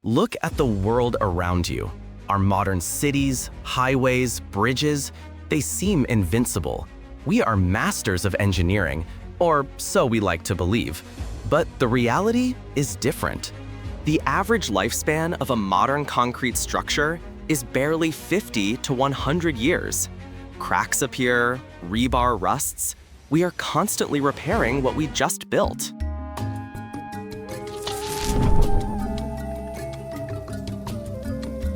Look at the world around you. Our modern cities, highways, bridges, they seem invincible. We are masters of engineering, or so we like to believe. But the reality is different. The average lifespan of a modern concrete structure is barely 50 to 100 years. Cracks appear, rebar rusts. We are constantly repairing what we just built.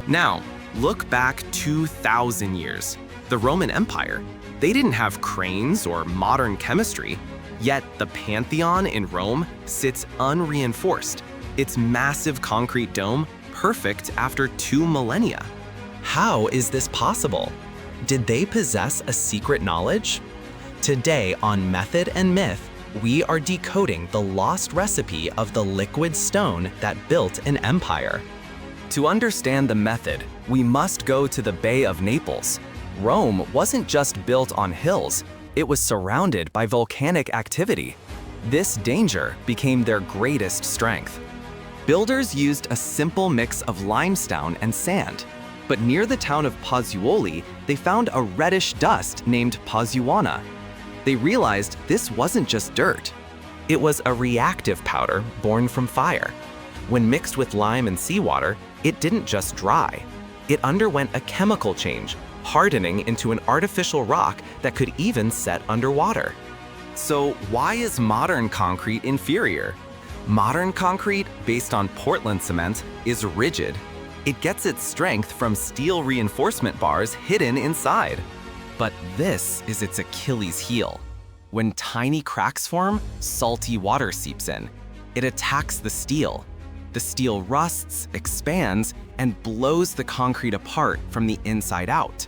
Now, look back 2,000 years. The Roman Empire. They didn't have cranes or modern chemistry, yet the Pantheon in Rome sits unreinforced. Its massive concrete dome perfect after 2 millennia. How is this possible? Did they possess a secret knowledge? Today on Method and Myth, we are decoding the lost recipe of the liquid stone that built an empire. To understand the method, we must go to the Bay of Naples. Rome wasn't just built on hills, it was surrounded by volcanic activity. This danger became their greatest strength. Builders used a simple mix of limestone and sand, but near the town of Pozzuoli, they found a reddish dust named pozzuana. They realized this wasn't just dirt. It was a reactive powder born from fire. When mixed with lime and seawater, it didn't just dry. It underwent a chemical change, hardening into an artificial rock that could even set underwater. So why is modern concrete inferior? Modern concrete, based on Portland cement, is rigid. It gets its strength from steel reinforcement bars hidden inside. But this is its Achilles heel. When tiny cracks form, salty water seeps in. It attacks the steel. The steel rusts, expands, and blows the concrete apart from the inside out.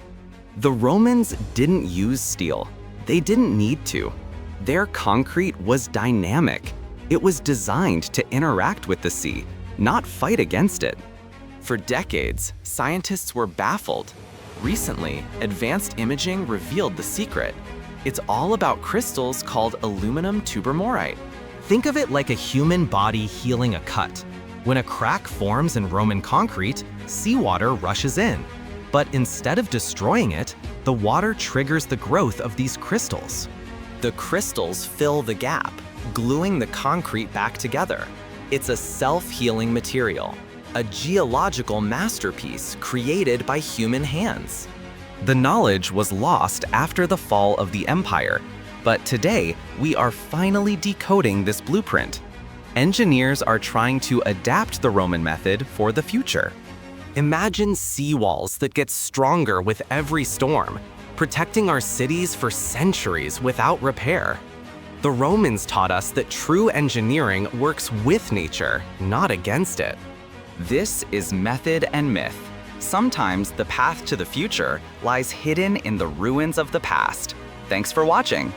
The Romans didn't use steel. They didn't need to. Their concrete was dynamic. It was designed to interact with the sea, not fight against it. For decades, scientists were baffled. Recently, advanced imaging revealed the secret. It's all about crystals called aluminum tubermorite. Think of it like a human body healing a cut. When a crack forms in Roman concrete, seawater rushes in. But instead of destroying it, the water triggers the growth of these crystals. The crystals fill the gap, gluing the concrete back together. It's a self-healing material, a geological masterpiece created by human hands. The knowledge was lost after the fall of the empire, but today we are finally decoding this blueprint. Engineers are trying to adapt the Roman method for the future. Imagine seawalls that get stronger with every storm, protecting our cities for centuries without repair. The Romans taught us that true engineering works with nature, not against it. This is Method and Myth. Sometimes the path to the future lies hidden in the ruins of the past. Thanks for watching.